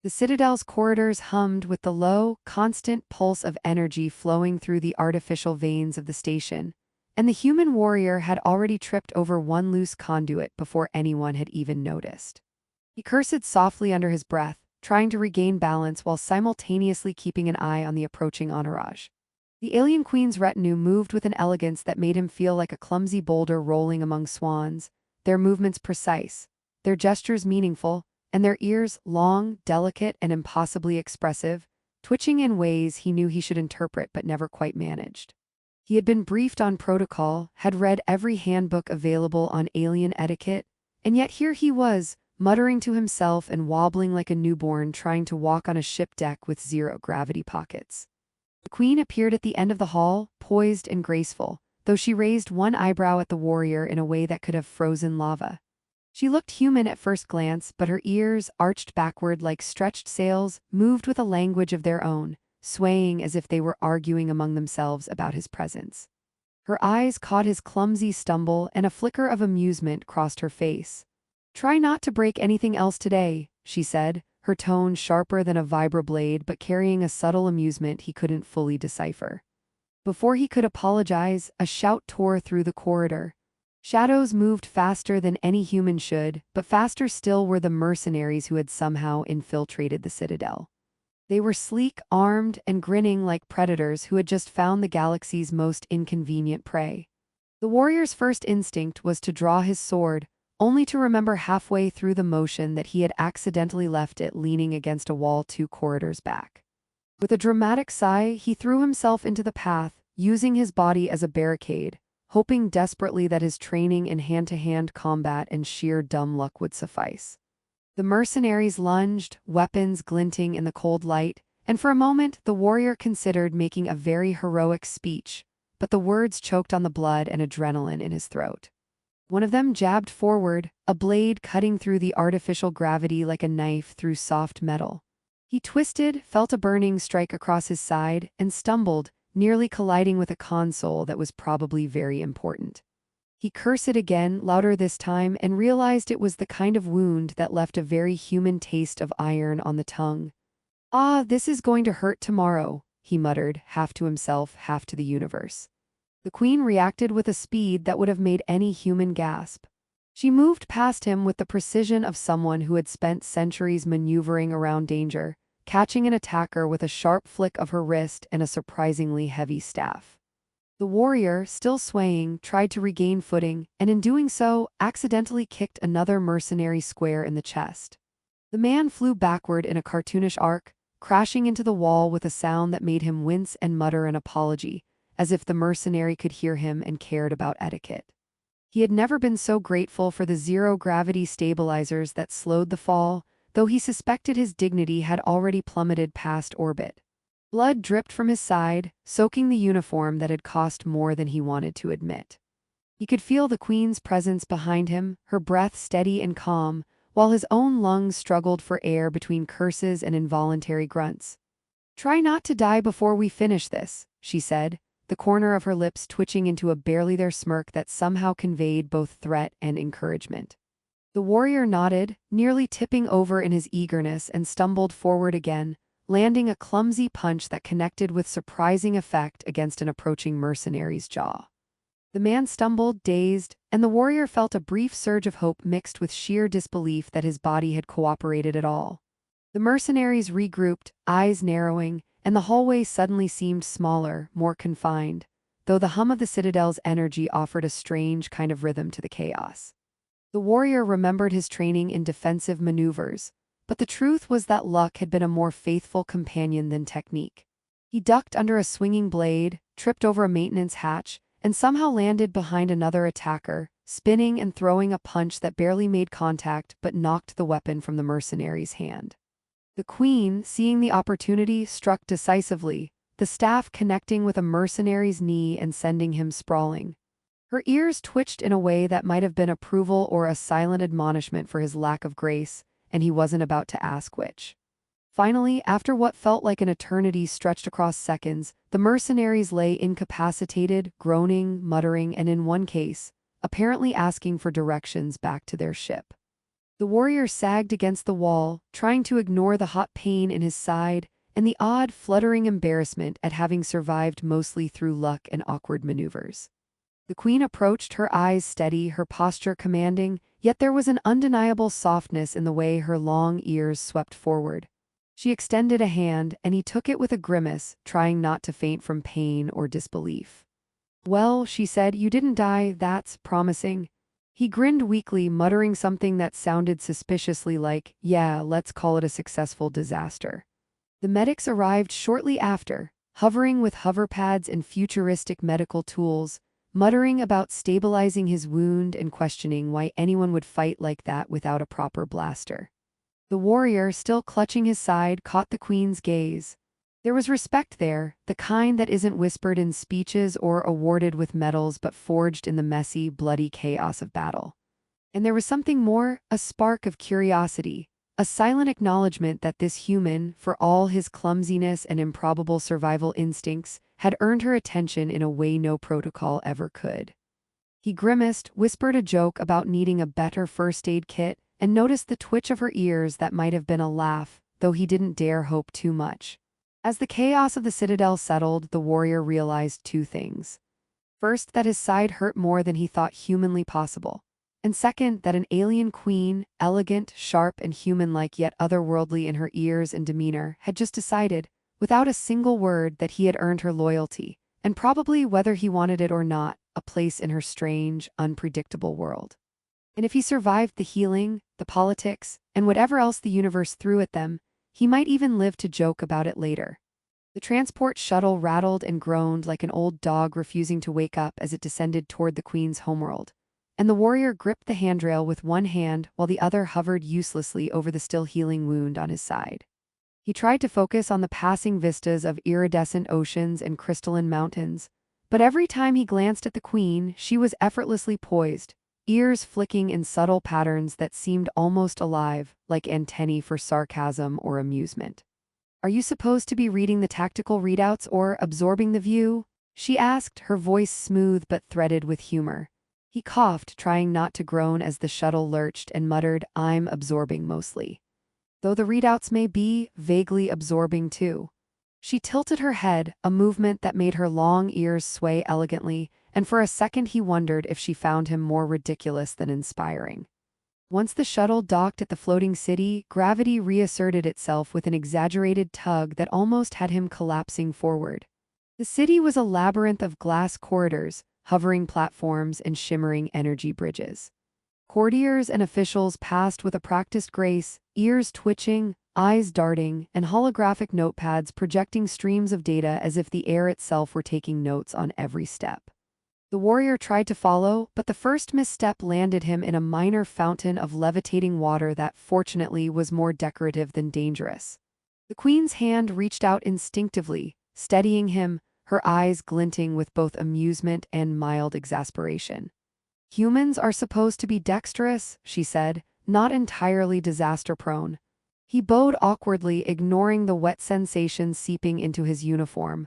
The citadel's corridors hummed with the low, constant pulse of energy flowing through the artificial veins of the station, and the human warrior had already tripped over one loose conduit before anyone had even noticed. He cursed softly under his breath, trying to regain balance while simultaneously keeping an eye on the approaching entourage. The alien queen's retinue moved with an elegance that made him feel like a clumsy boulder rolling among swans, their movements precise, their gestures meaningful, and their ears long, delicate, and impossibly expressive, twitching in ways he knew he should interpret but never quite managed. He had been briefed on protocol, had read every handbook available on alien etiquette, and yet here he was, muttering to himself and wobbling like a newborn trying to walk on a ship deck with zero-gravity pockets. The queen appeared at the end of the hall, poised and graceful, though she raised one eyebrow at the warrior in a way that could have frozen lava. She looked human at first glance, but her ears, arched backward like stretched sails, moved with a language of their own, swaying as if they were arguing among themselves about his presence. Her eyes caught his clumsy stumble, and a flicker of amusement crossed her face. "Try not to break anything else today," she said, her tone sharper than a vibroblade but carrying a subtle amusement he couldn't fully decipher. Before he could apologize, a shout tore through the corridor. Shadows moved faster than any human should, but faster still were the mercenaries who had somehow infiltrated the citadel. They were sleek, armed, and grinning like predators who had just found the galaxy's most inconvenient prey. The warrior's first instinct was to draw his sword, only to remember halfway through the motion that he had accidentally left it leaning against a wall 2 corridors back. With a dramatic sigh, he threw himself into the path, using his body as a barricade, hoping desperately that his training in hand-to-hand combat and sheer dumb luck would suffice. The mercenaries lunged, weapons glinting in the cold light, and for a moment the warrior considered making a very heroic speech, but the words choked on the blood and adrenaline in his throat. One of them jabbed forward, a blade cutting through the artificial gravity like a knife through soft metal. He twisted, felt a burning strike across his side, and stumbled, nearly colliding with a console that was probably very important. He cursed again, louder this time, and realized it was the kind of wound that left a very human taste of iron on the tongue. "Ah, this is going to hurt tomorrow," he muttered, half to himself, half to the universe. The queen reacted with a speed that would have made any human gasp. She moved past him with the precision of someone who had spent centuries maneuvering around danger, catching an attacker with a sharp flick of her wrist and a surprisingly heavy staff. The warrior, still swaying, tried to regain footing, and in doing so, accidentally kicked another mercenary square in the chest. The man flew backward in a cartoonish arc, crashing into the wall with a sound that made him wince and mutter an apology, as if the mercenary could hear him and cared about etiquette. He had never been so grateful for the zero-gravity stabilizers that slowed the fall, though he suspected his dignity had already plummeted past orbit. Blood dripped from his side, soaking the uniform that had cost more than he wanted to admit. He could feel the queen's presence behind him, her breath steady and calm, while his own lungs struggled for air between curses and involuntary grunts. "Try not to die before we finish this," she said, the corner of her lips twitching into a barely there smirk that somehow conveyed both threat and encouragement. The warrior nodded, nearly tipping over in his eagerness, and stumbled forward again, landing a clumsy punch that connected with surprising effect against an approaching mercenary's jaw. The man stumbled, dazed, and the warrior felt a brief surge of hope mixed with sheer disbelief that his body had cooperated at all. The mercenaries regrouped, eyes narrowing, and the hallway suddenly seemed smaller, more confined, though the hum of the citadel's energy offered a strange kind of rhythm to the chaos. The warrior remembered his training in defensive maneuvers, but the truth was that luck had been a more faithful companion than technique. He ducked under a swinging blade, tripped over a maintenance hatch, and somehow landed behind another attacker, spinning and throwing a punch that barely made contact but knocked the weapon from the mercenary's hand. The queen, seeing the opportunity, struck decisively, the staff connecting with a mercenary's knee and sending him sprawling. Her ears twitched in a way that might have been approval or a silent admonishment for his lack of grace, and he wasn't about to ask which. Finally, after what felt like an eternity stretched across seconds, the mercenaries lay incapacitated, groaning, muttering, and in one case, apparently asking for directions back to their ship. The warrior sagged against the wall, trying to ignore the hot pain in his side and the odd, fluttering embarrassment at having survived mostly through luck and awkward maneuvers. The queen approached, her eyes steady, her posture commanding, yet there was an undeniable softness in the way her long ears swept forward. She extended a hand, and he took it with a grimace, trying not to faint from pain or disbelief. "Well," she said, "you didn't die, that's promising." He grinned weakly, muttering something that sounded suspiciously like, "Yeah, let's call it a successful disaster." The medics arrived shortly after, hovering with hoverpads and futuristic medical tools, muttering about stabilizing his wound and questioning why anyone would fight like that without a proper blaster. The warrior, still clutching his side, caught the queen's gaze. There was respect there, the kind that isn't whispered in speeches or awarded with medals but forged in the messy, bloody chaos of battle. And there was something more, a spark of curiosity, a silent acknowledgement that this human, for all his clumsiness and improbable survival instincts, had earned her attention in a way no protocol ever could. He grimaced, whispered a joke about needing a better first aid kit, and noticed the twitch of her ears that might have been a laugh, though he didn't dare hope too much. As the chaos of the citadel settled, the warrior realized two things. First, that his side hurt more than he thought humanly possible. And second, that an alien queen, elegant, sharp, and human-like yet otherworldly in her ears and demeanor, had just decided, without a single word, that he had earned her loyalty, and probably, whether he wanted it or not, a place in her strange, unpredictable world. And if he survived the healing, the politics, and whatever else the universe threw at them, he might even live to joke about it later. The transport shuttle rattled and groaned like an old dog refusing to wake up as it descended toward the queen's homeworld, and the warrior gripped the handrail with one hand while the other hovered uselessly over the still healing wound on his side. He tried to focus on the passing vistas of iridescent oceans and crystalline mountains, but every time he glanced at the queen, she was effortlessly poised, ears flicking in subtle patterns that seemed almost alive, like antennae for sarcasm or amusement. "Are you supposed to be reading the tactical readouts or absorbing the view?" she asked, her voice smooth but threaded with humor. He coughed, trying not to groan as the shuttle lurched, and muttered, "I'm absorbing mostly. Though the readouts may be vaguely absorbing too." She tilted her head, a movement that made her long ears sway elegantly, and for a second he wondered if she found him more ridiculous than inspiring. Once the shuttle docked at the floating city, gravity reasserted itself with an exaggerated tug that almost had him collapsing forward. The city was a labyrinth of glass corridors, hovering platforms, and shimmering energy bridges. Courtiers and officials passed with a practiced grace, ears twitching, eyes darting, and holographic notepads projecting streams of data as if the air itself were taking notes on every step. The warrior tried to follow, but the first misstep landed him in a minor fountain of levitating water that, fortunately, was more decorative than dangerous. The queen's hand reached out instinctively, steadying him, her eyes glinting with both amusement and mild exasperation. "Humans are supposed to be dexterous," she said, "not entirely disaster-prone." He bowed awkwardly, ignoring the wet sensation seeping into his uniform.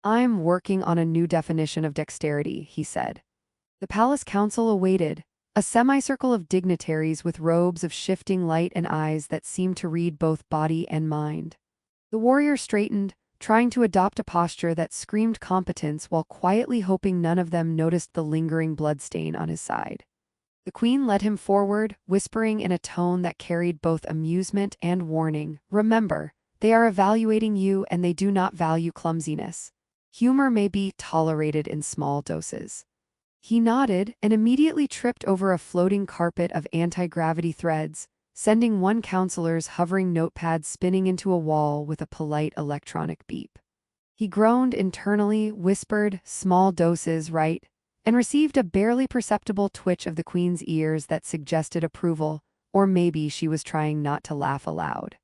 "I'm working on a new definition of dexterity," he said. The palace council awaited, a semicircle of dignitaries with robes of shifting light and eyes that seemed to read both body and mind. The warrior straightened, trying to adopt a posture that screamed competence while quietly hoping none of them noticed the lingering bloodstain on his side. The queen led him forward, whispering in a tone that carried both amusement and warning, "Remember, they are evaluating you and they do not value clumsiness. Humor may be tolerated in small doses." He nodded and immediately tripped over a floating carpet of anti-gravity threads, sending one counselor's hovering notepad spinning into a wall with a polite electronic beep. He groaned internally, whispered, "Small doses, right?" and received a barely perceptible twitch of the queen's ears that suggested approval, or maybe she was trying not to laugh aloud.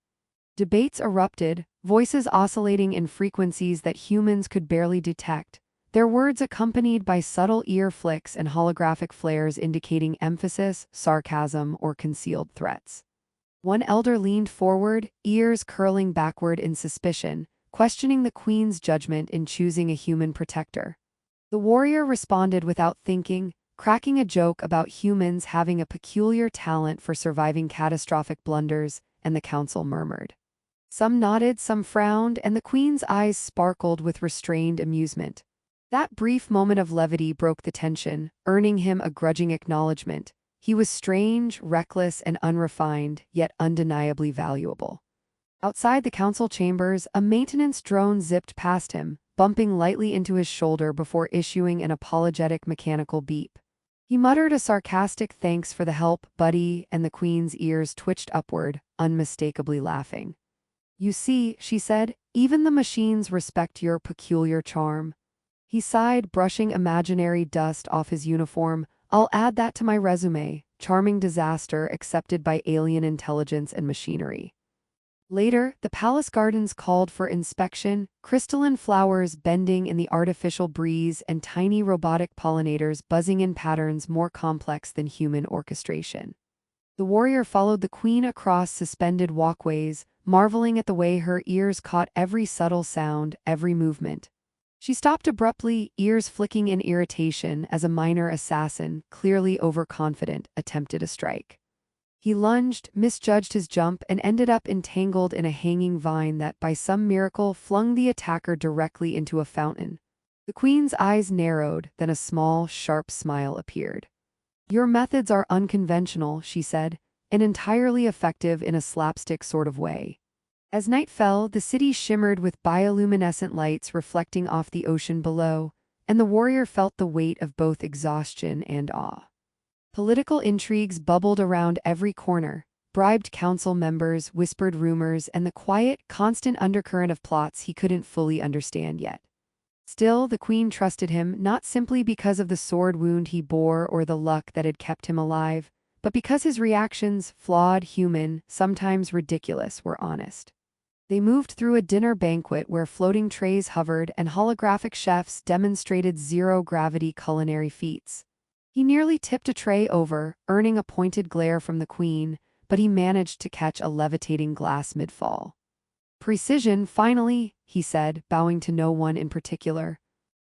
Debates erupted, voices oscillating in frequencies that humans could barely detect, their words accompanied by subtle ear flicks and holographic flares indicating emphasis, sarcasm, or concealed threats. One elder leaned forward, ears curling backward in suspicion, questioning the queen's judgment in choosing a human protector. The warrior responded without thinking, cracking a joke about humans having a peculiar talent for surviving catastrophic blunders, and the council murmured. Some nodded, some frowned, and the queen's eyes sparkled with restrained amusement. That brief moment of levity broke the tension, earning him a grudging acknowledgement. He was strange, reckless, and unrefined, yet undeniably valuable. Outside the council chambers, a maintenance drone zipped past him, bumping lightly into his shoulder before issuing an apologetic mechanical beep. He muttered a sarcastic thanks for the help, buddy, and the queen's ears twitched upward, unmistakably laughing. You see, she said, even the machines respect your peculiar charm. He sighed, brushing imaginary dust off his uniform. I'll add that to my resume. Charming disaster accepted by alien intelligence and machinery. Later, the palace gardens called for inspection, crystalline flowers bending in the artificial breeze and tiny robotic pollinators buzzing in patterns more complex than human orchestration. The warrior followed the queen across suspended walkways, marveling at the way her ears caught every subtle sound, every movement. She stopped abruptly, ears flicking in irritation as a minor assassin, clearly overconfident, attempted a strike. He lunged, misjudged his jump, and ended up entangled in a hanging vine that, by some miracle, flung the attacker directly into a fountain. The queen's eyes narrowed, then a small, sharp smile appeared. Your methods are unconventional, she said, and entirely effective in a slapstick sort of way. As night fell, the city shimmered with bioluminescent lights reflecting off the ocean below, and the warrior felt the weight of both exhaustion and awe. Political intrigues bubbled around every corner, bribed council members, whispered rumors, and the quiet, constant undercurrent of plots he couldn't fully understand yet. Still, the queen trusted him, not simply because of the sword wound he bore or the luck that had kept him alive, but because his reactions, flawed, human, sometimes ridiculous, were honest. They moved through a dinner banquet where floating trays hovered and holographic chefs demonstrated zero-gravity culinary feats. He nearly tipped a tray over, earning a pointed glare from the queen, but he managed to catch a levitating glass mid-fall. Precision, finally, he said, bowing to no one in particular.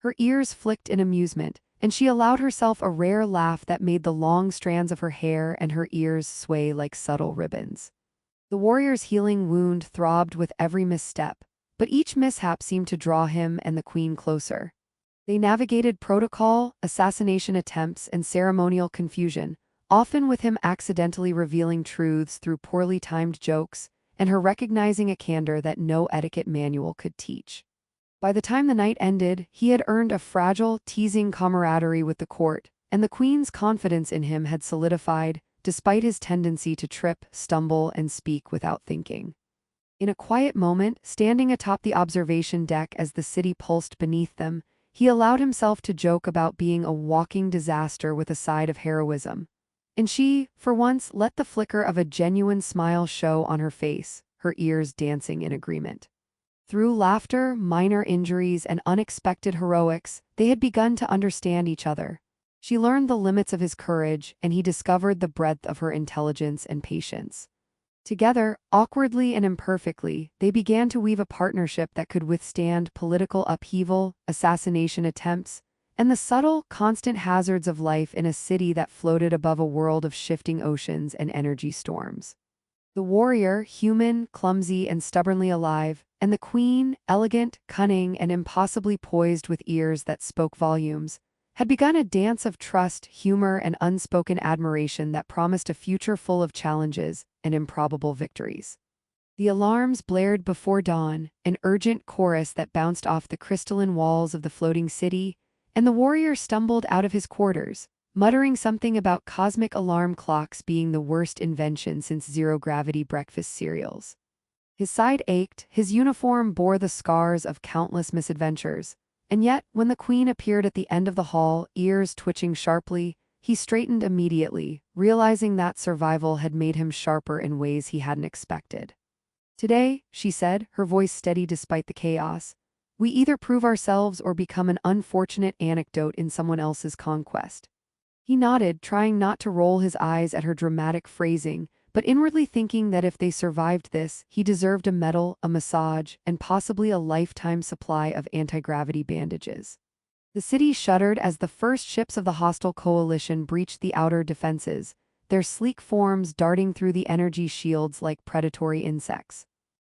Her ears flicked in amusement, and she allowed herself a rare laugh that made the long strands of her hair and her ears sway like subtle ribbons. The warrior's healing wound throbbed with every misstep, but each mishap seemed to draw him and the queen closer. They navigated protocol, assassination attempts, and ceremonial confusion, often with him accidentally revealing truths through poorly timed jokes, and her recognizing a candor that no etiquette manual could teach. By the time the night ended, he had earned a fragile, teasing camaraderie with the court, and the queen's confidence in him had solidified, despite his tendency to trip, stumble, and speak without thinking. In a quiet moment, standing atop the observation deck as the city pulsed beneath them, he allowed himself to joke about being a walking disaster with a side of heroism. And she, for once, let the flicker of a genuine smile show on her face, her ears dancing in agreement. Through laughter, minor injuries, and unexpected heroics, they had begun to understand each other. She learned the limits of his courage, and he discovered the breadth of her intelligence and patience. Together, awkwardly and imperfectly, they began to weave a partnership that could withstand political upheaval, assassination attempts, and the subtle, constant hazards of life in a city that floated above a world of shifting oceans and energy storms. The warrior, human, clumsy, and stubbornly alive, and the queen, elegant, cunning, and impossibly poised with ears that spoke volumes, had begun a dance of trust, humor, and unspoken admiration that promised a future full of challenges and improbable victories. The alarms blared before dawn, an urgent chorus that bounced off the crystalline walls of the floating city, and the warrior stumbled out of his quarters, muttering something about cosmic alarm clocks being the worst invention since zero-gravity breakfast cereals. His side ached, his uniform bore the scars of countless misadventures, and yet, when the queen appeared at the end of the hall, ears twitching sharply, he straightened immediately, realizing that survival had made him sharper in ways he hadn't expected. Today, she said, her voice steady despite the chaos, we either prove ourselves or become an unfortunate anecdote in someone else's conquest. He nodded, trying not to roll his eyes at her dramatic phrasing, but inwardly thinking that if they survived this, he deserved a medal, a massage, and possibly a lifetime supply of anti-gravity bandages. The city shuddered as the first ships of the hostile coalition breached the outer defenses, their sleek forms darting through the energy shields like predatory insects.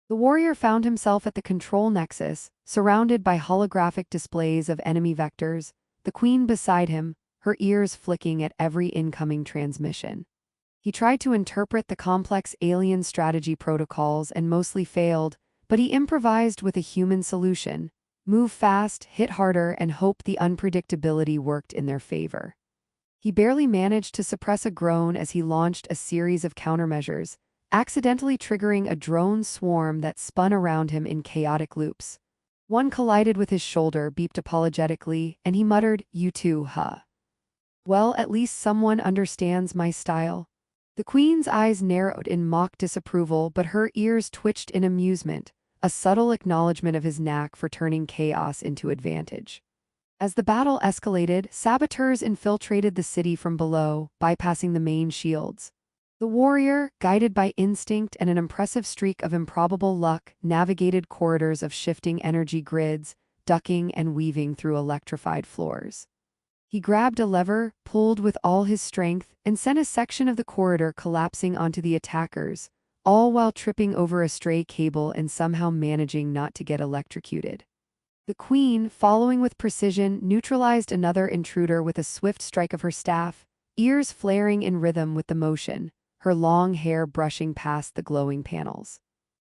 The warrior found himself at the control nexus, surrounded by holographic displays of enemy vectors, the queen beside him, her ears flicking at every incoming transmission. He tried to interpret the complex alien strategy protocols and mostly failed, but he improvised with a human solution: move fast, hit harder, and hope the unpredictability worked in their favor. He barely managed to suppress a groan as he launched a series of countermeasures, accidentally triggering a drone swarm that spun around him in chaotic loops. One collided with his shoulder, beeped apologetically, and he muttered, "You too, huh? Well, at least someone understands my style." The queen's eyes narrowed in mock disapproval, but her ears twitched in amusement, a subtle acknowledgement of his knack for turning chaos into advantage. As the battle escalated, saboteurs infiltrated the city from below, bypassing the main shields. The warrior, guided by instinct and an impressive streak of improbable luck, navigated corridors of shifting energy grids, ducking and weaving through electrified floors. He grabbed a lever, pulled with all his strength, and sent a section of the corridor collapsing onto the attackers, all while tripping over a stray cable and somehow managing not to get electrocuted. The queen, following with precision, neutralized another intruder with a swift strike of her staff, ears flaring in rhythm with the motion, her long hair brushing past the glowing panels.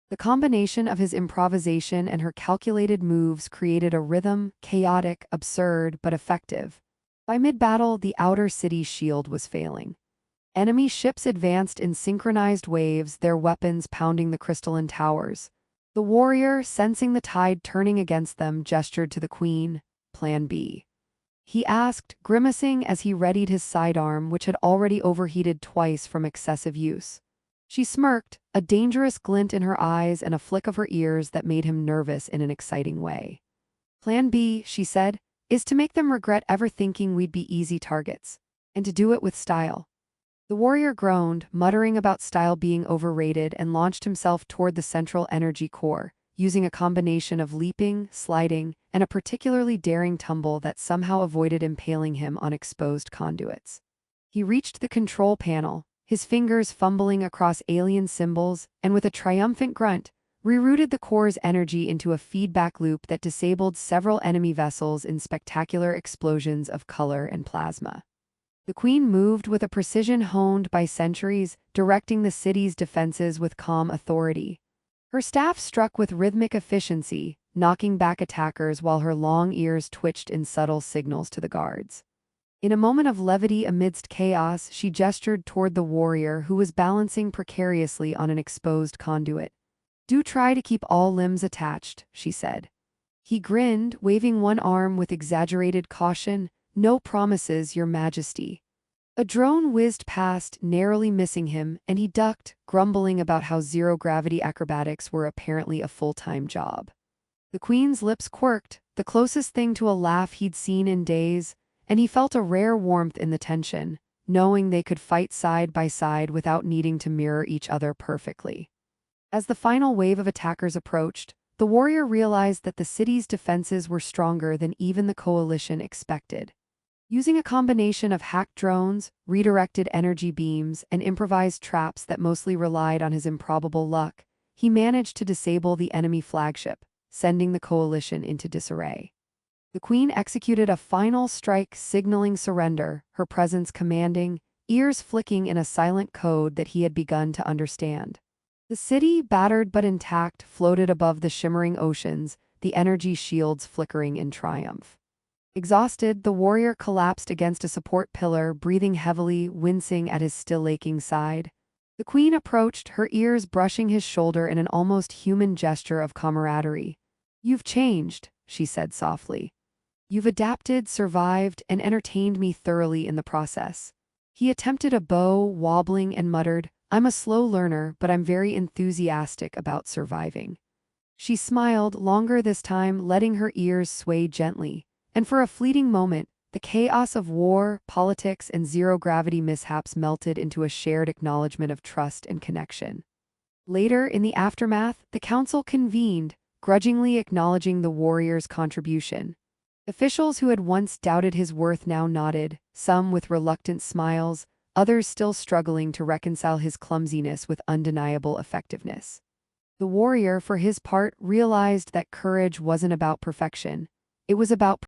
The combination of his improvisation and her calculated moves created a rhythm, chaotic, absurd, but effective. By mid-battle, the outer city's shield was failing. Enemy ships advanced in synchronized waves, their weapons pounding the crystalline towers. The warrior, sensing the tide turning against them, gestured to the queen, "Plan B." He asked, grimacing as he readied his sidearm, which had already overheated twice from excessive use. She smirked, a dangerous glint in her eyes and a flick of her ears that made him nervous in an exciting way. "Plan B," she said, "is to make them regret ever thinking we'd be easy targets, and to do it with style." The warrior groaned, muttering about style being overrated, and launched himself toward the central energy core, using a combination of leaping, sliding, and a particularly daring tumble that somehow avoided impaling him on exposed conduits. He reached the control panel, his fingers fumbling across alien symbols, and with a triumphant grunt, rerouted the core's energy into a feedback loop that disabled several enemy vessels in spectacular explosions of color and plasma. The queen moved with a precision honed by centuries, directing the city's defenses with calm authority. Her staff struck with rhythmic efficiency, knocking back attackers while her long ears twitched in subtle signals to the guards. In a moment of levity amidst chaos, she gestured toward the warrior who was balancing precariously on an exposed conduit. "Do try to keep all limbs attached," she said. He grinned, waving one arm with exaggerated caution, "No promises, Your Majesty." A drone whizzed past, narrowly missing him, and he ducked, grumbling about how zero-gravity acrobatics were apparently a full-time job. The queen's lips quirked, the closest thing to a laugh he'd seen in days, and he felt a rare warmth in the tension, knowing they could fight side by side without needing to mirror each other perfectly. As the final wave of attackers approached, the warrior realized that the city's defenses were stronger than even the coalition expected. Using a combination of hacked drones, redirected energy beams, and improvised traps that mostly relied on his improbable luck, he managed to disable the enemy flagship, sending the coalition into disarray. The queen executed a final strike signaling surrender, her presence commanding, ears flicking in a silent code that he had begun to understand. The city, battered but intact, floated above the shimmering oceans, the energy shields flickering in triumph. Exhausted, the warrior collapsed against a support pillar, breathing heavily, wincing at his still aching side. The queen approached, her ears brushing his shoulder in an almost human gesture of camaraderie. "You've changed," she said softly. "You've adapted, survived, and entertained me thoroughly in the process." He attempted a bow, wobbling, and muttered, "I'm a slow learner, but I'm very enthusiastic about surviving." She smiled, longer this time, letting her ears sway gently, and for a fleeting moment, the chaos of war, politics, and zero-gravity mishaps melted into a shared acknowledgement of trust and connection. Later, in the aftermath, the council convened, grudgingly acknowledging the warrior's contribution. Officials who had once doubted his worth now nodded, some with reluctant smiles, others still struggling to reconcile his clumsiness with undeniable effectiveness. The warrior, for his part, realized that courage wasn't about perfection. It was about